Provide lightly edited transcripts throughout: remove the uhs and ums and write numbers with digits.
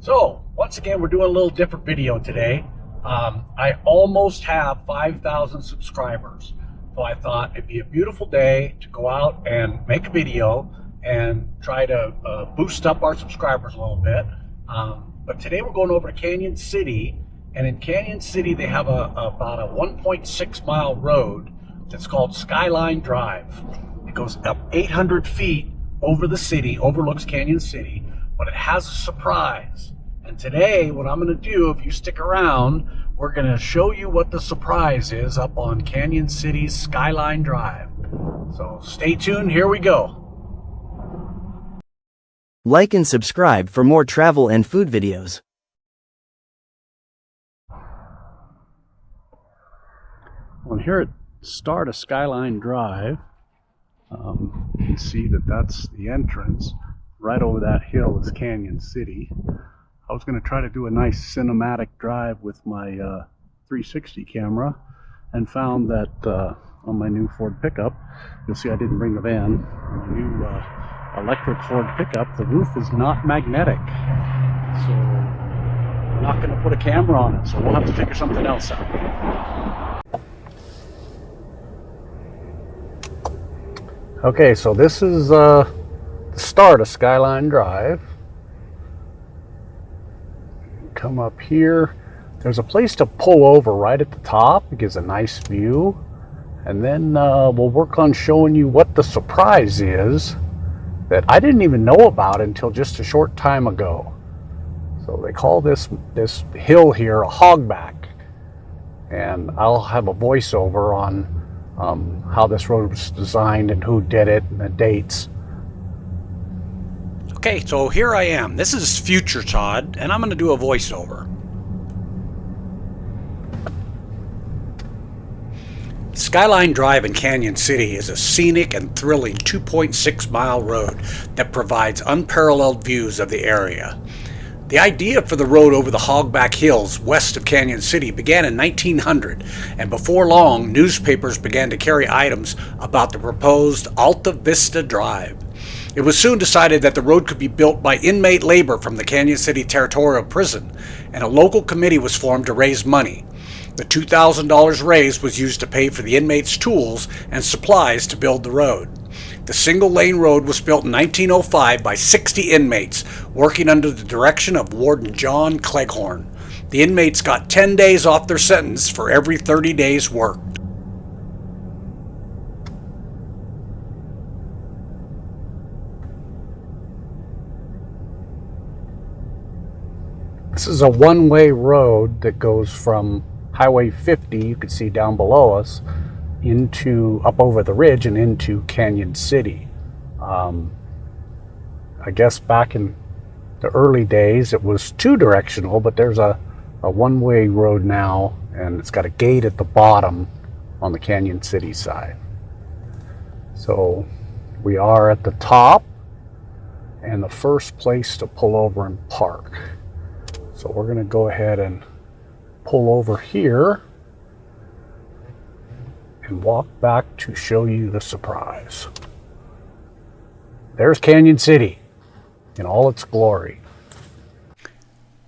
So, once again, we're doing a little different video today. I almost have 5,000 subscribers. So I thought it'd be a beautiful day to go out and make a video and try to boost up our subscribers a little bit. But today we're going over to Cañon City. And in Cañon City, they have about a 1.6 mile road that's called Skyline Drive. It goes up 800 feet over the city, overlooks Cañon City, but it has a surprise. And today, what I'm going to do, if you stick around, we're going to show you what the surprise is up on Cañon City's Skyline Drive. So stay tuned, here we go. Like and subscribe for more travel and food videos. Well, here at the start of Skyline Drive, you can see that that's the entrance. Right over that hill is Cañon City. I was going to try to do a nice cinematic drive with my 360 camera and found that on my new Ford pickup, you'll see I didn't bring the van, my new electric Ford pickup, the roof is not magnetic. So I'm not going to put a camera on it, so we'll have to figure something else out. Okay, so this is the start of Skyline Drive. Come up here. There's a place to pull over right at the top. It gives a nice view. And then we'll work on showing you what the surprise is that I didn't even know about until just a short time ago. So they call this hill here a Hogback. And I'll have a voiceover on how this road was designed and who did it and the dates. Okay, so here I am. This is future Todd, and I'm going to do a voiceover. Skyline Drive in Cañon City is a scenic and thrilling 2.6 mile road that provides unparalleled views of the area. The idea for the road over the Hogback Hills west of Cañon City began in 1900, and before long, newspapers began to carry items about the proposed Alta Vista Drive. It was soon decided that the road could be built by inmate labor from the Cañon City Territorial Prison, and a local committee was formed to raise money. The $2,000 raised was used to pay for the inmates' tools and supplies to build the road. The single-lane road was built in 1905 by 60 inmates, working under the direction of Warden John Cleghorn. The inmates got 10 days off their sentence for every 30 days worked. This is a one-way road that goes from Highway 50, you can see down below us, into up over the ridge and into Cañon City. I guess back in the early days it was two-directional, but there's a one-way road now, and it's got a gate at the bottom on the Cañon City side. So we are at the top and the first place to pull over and park. So we're going to go ahead and pull over here and walk back to show you the surprise. There's Cañon City in all its glory.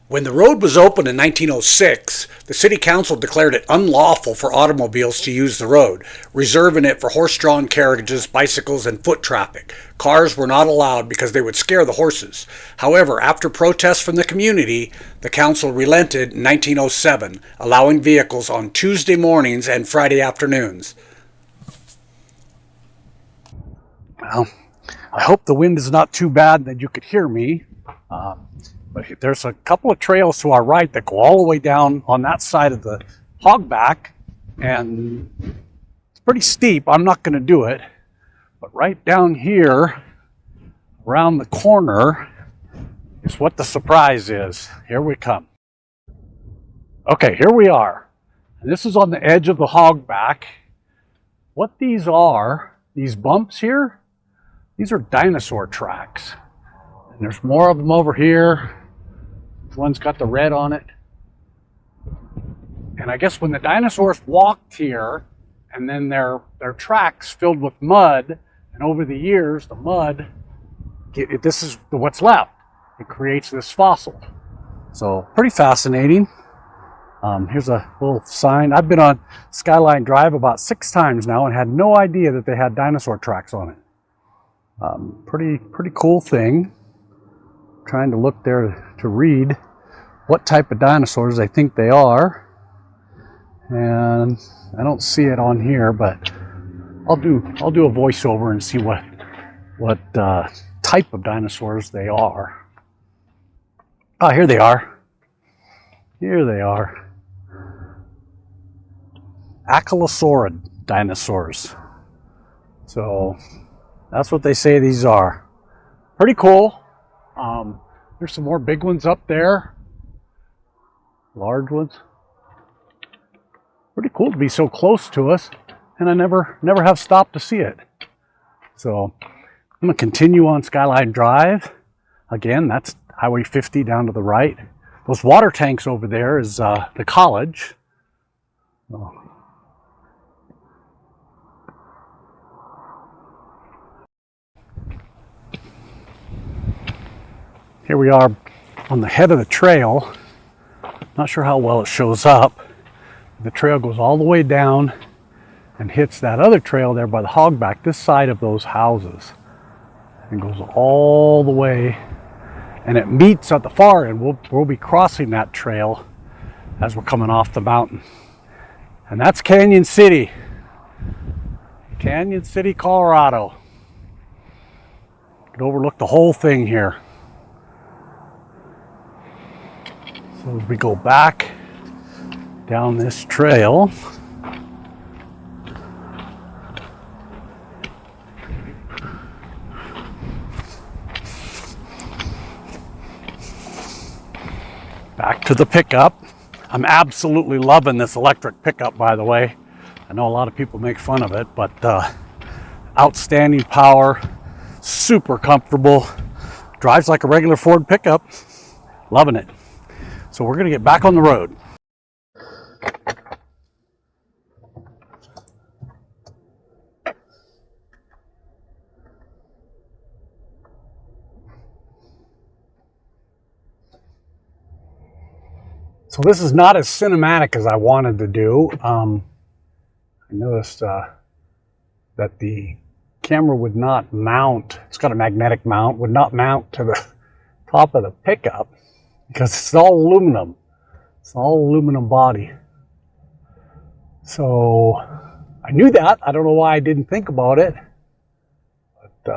When the road was opened in 1906, the City Council declared it unlawful for automobiles to use the road, reserving it for horse-drawn carriages, bicycles, and foot traffic. Cars were not allowed because they would scare the horses. However, after protests from the community, the council relented in 1907, allowing vehicles on Tuesday mornings and Friday afternoons. Well, I hope the wind is not too bad that you could hear me. But there's a couple of trails to our right that go all the way down on that side of the Hogback, and it's pretty steep. I'm not going to do it. But right down here, around the corner, is what the surprise is. Here we come. Okay, here we are. And this is on the edge of the Hogback. What these are, these bumps here, these are dinosaur tracks. And there's more of them over here. One's got the red on it. And I guess when the dinosaurs walked here, and then their tracks filled with mud, and over the years, the mud, this is what's left. It creates this fossil. So pretty fascinating. Here's a little sign. I've been on Skyline Drive about 6 times now and had no idea that they had dinosaur tracks on it. Pretty cool thing. Trying to look there to read what type of dinosaurs they think they are, and I don't see it on here, but I'll do a voiceover and see what type of dinosaurs they are. Ah, here they are. Here they are. Ankylosauridae dinosaurs. So that's what they say these are. Pretty cool. There's some more big ones up there. Large ones. Pretty cool to be so close to us, and I never have stopped to see it. So I'm gonna continue on Skyline Drive. Again, that's Highway 50 down to the right. Those water tanks over there is the college. Oh. Here we are on the head of the trail. Not sure how well it shows up. The trail goes all the way down and hits that other trail there by the Hogback, this side of those houses. And goes all the way, and it meets at the far end. We'll be crossing that trail as we're coming off the mountain. And that's Cañon City. Cañon City, Colorado. You can overlook the whole thing here. So as we go back down this trail, back to the pickup. I'm absolutely loving this electric pickup, by the way. I know a lot of people make fun of it, but outstanding power, super comfortable, drives like a regular Ford pickup. Loving it. So we're going to get back on the road. So this is not as cinematic as I wanted to do. I noticed that the camera would not mount. It's got a magnetic mount, would not mount to the top of the pickup, because it's all aluminum. It's all aluminum body. So I knew that. I don't know why I didn't think about it. But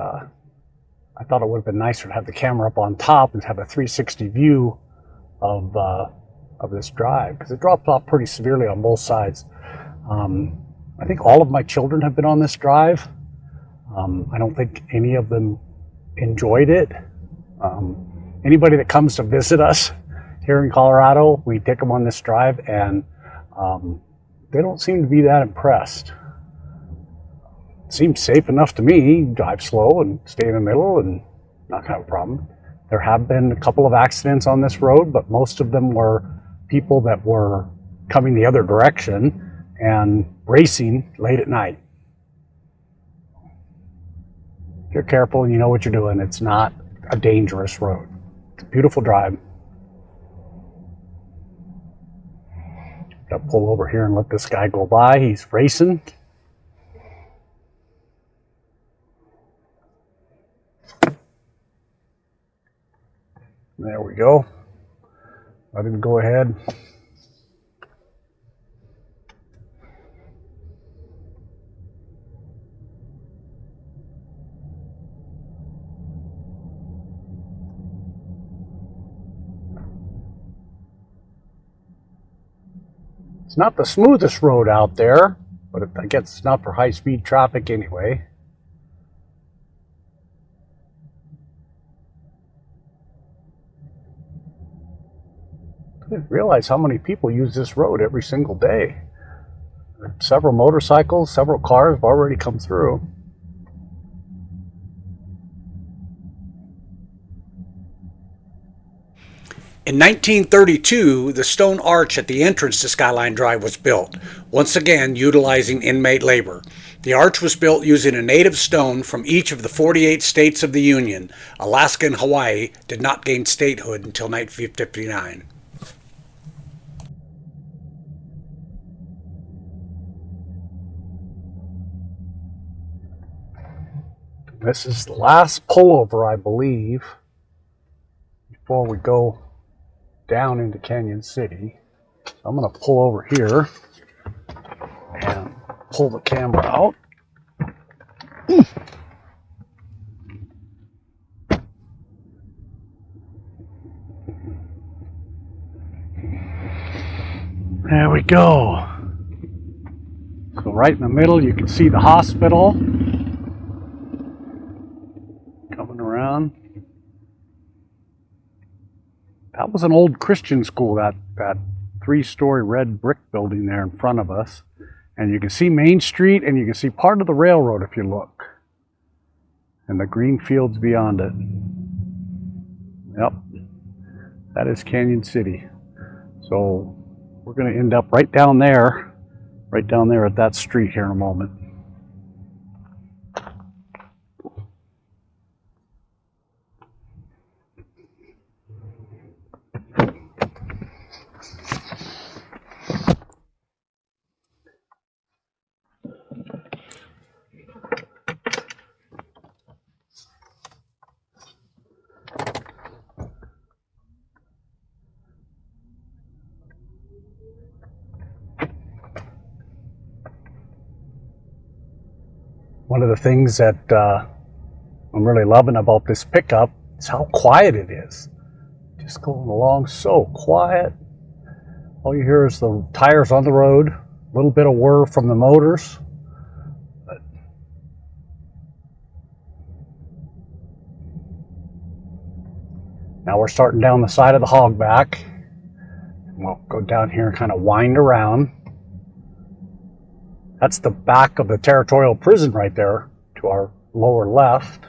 I thought it would have been nicer to have the camera up on top and have a 360 view of this drive, because it drops off pretty severely on both sides. I think all of my children have been on this drive. I don't think any of them enjoyed it. Anybody that comes to visit us here in Colorado, we take them on this drive, and they don't seem to be that impressed. It seems safe enough to me. Drive slow and stay in the middle and not have a problem. There have been a couple of accidents on this road, but most of them were people that were coming the other direction and racing late at night. If you're careful and you know what you're doing, it's not a dangerous road. It's a beautiful drive. Got to pull over here and let this guy go by. He's racing. There we go. Let him go ahead. It's not the smoothest road out there, but I guess it's not for high-speed traffic anyway. I didn't realize how many people use this road every single day. Several motorcycles, several cars have already come through. In 1932, the stone arch at the entrance to Skyline Drive was built, once again utilizing inmate labor. The arch was built using a native stone from each of the 48 states of the Union. Alaska and Hawaii did not gain statehood until 1959. This is the last pullover, I believe, before we go down into Cañon City. So I'm going to pull over here and pull the camera out. There we go. So right in the middle you can see the hospital coming around. That was an old Christian school, that three-story red brick building there in front of us. And you can see Main Street, and you can see part of the railroad if you look. And the green fields beyond it. Yep, that is Cañon City. So we're going to end up right down there at that street here in a moment. One of the things that I'm really loving about this pickup is how quiet it is. Just going along so quiet. All you hear is the tires on the road, a little bit of whir from the motors. Now we're starting down the side of the Hogback. We'll go down here and kind of wind around. That's the back of the Territorial Prison right there to our lower left.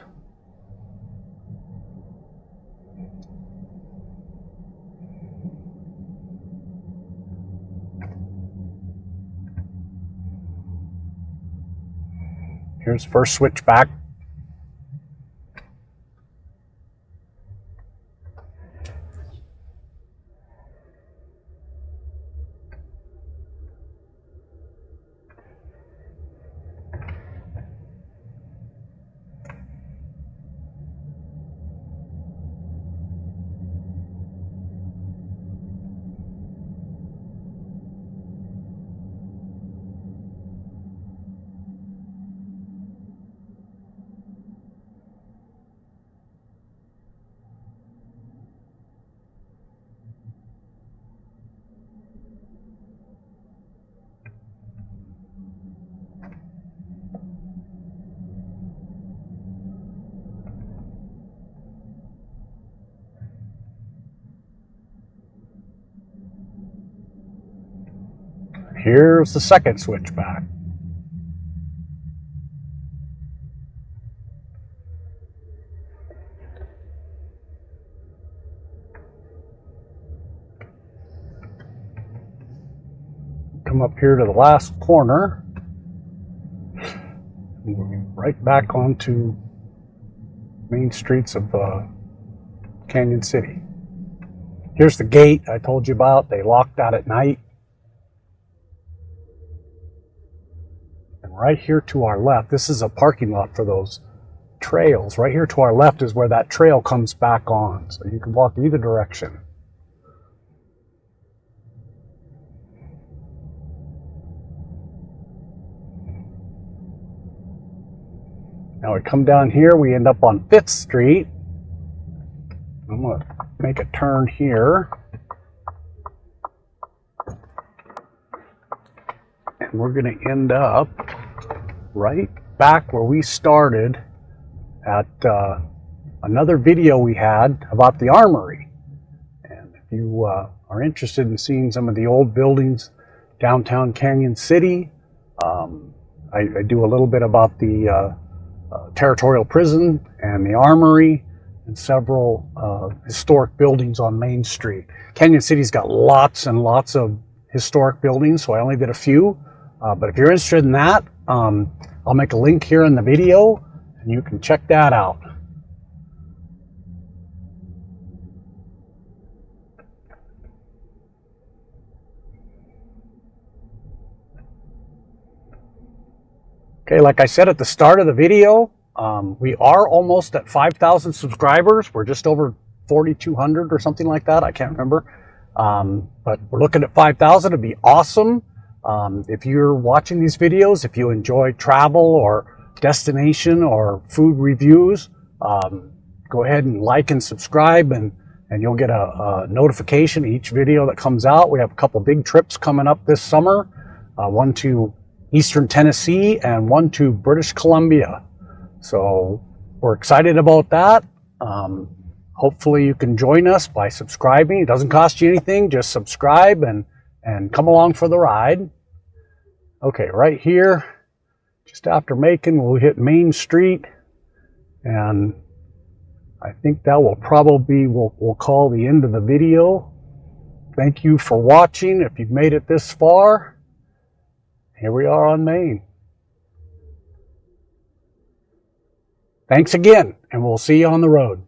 Here's the first switchback. Here's the second switchback. Come up here to the last corner. And we'll get right back onto main streets of Cañon City. Here's the gate I told you about. They lock that at night. Right here to our left, this is a parking lot for those trails. Right here to our left is where that trail comes back on, so you can walk either direction. Now we come down here, we end up on 5th Street. I'm going to make a turn here. And we're going to end up right back where we started at another video we had about the armory. And if you are interested in seeing some of the old buildings downtown Cañon City, I do a little bit about the Territorial Prison and the armory and several historic buildings on Main Street. Cañon City's got lots and lots of historic buildings, so I only did a few. But if you're interested in that, I'll make a link here in the video and you can check that out. Okay, like I said at the start of the video, we are almost at 5,000 subscribers. We're just over 4,200 or something like that. I can't remember. But we're looking at 5,000. It'd be awesome. If you're watching these videos, if you enjoy travel or destination or food reviews, go ahead and like and subscribe, and you'll get a notification each video that comes out. We have a couple big trips coming up this summer, one to Eastern Tennessee and one to British Columbia. So we're excited about that. Hopefully you can join us by subscribing. It doesn't cost you anything. Just subscribe and come along for the ride. Okay, right here, just after Macon, we'll hit Main Street, and I think that will probably we'll call the end of the video. Thank you for watching. If you've made it this far, here we are on Main. Thanks again, and we'll see you on the road.